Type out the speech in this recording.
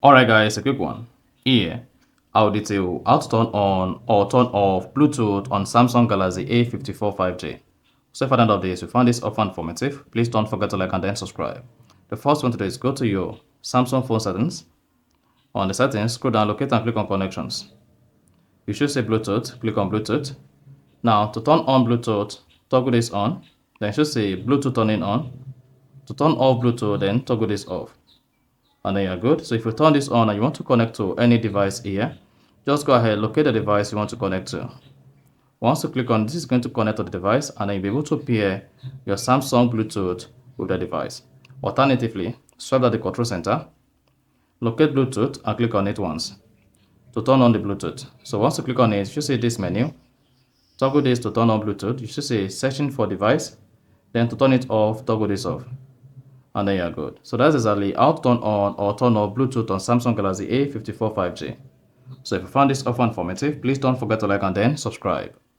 Alright guys, a quick one. Here, I'll detail how to turn on or turn off Bluetooth on Samsung Galaxy A54 5G. So if at the end of this you found this often informative, please don't forget to like and then subscribe. The first one to do is go to your Samsung phone settings. On the settings, scroll down, locate and click on connections. You should say Bluetooth, click on Bluetooth. Now to turn on Bluetooth, toggle this on. Then you should say Bluetooth turning on. To turn off Bluetooth, then toggle this off. And then you're good. So if you turn this on and you want to connect to any device here, just go ahead, locate the device you want to connect to. Once you click on this, is going to connect to the device, and then you'll be able to pair your Samsung Bluetooth with the device. Alternatively, swipe at the control center, locate Bluetooth and click on it once to turn on the Bluetooth. So once you click on it, you should see this menu. Toggle this to turn on Bluetooth. You should say searching for device. Then to turn it off, toggle this off. And then you're good. So that's exactly how to turn on or turn off Bluetooth on Samsung Galaxy A54 5G. So if you found this offer informative, please don't forget to like and then subscribe.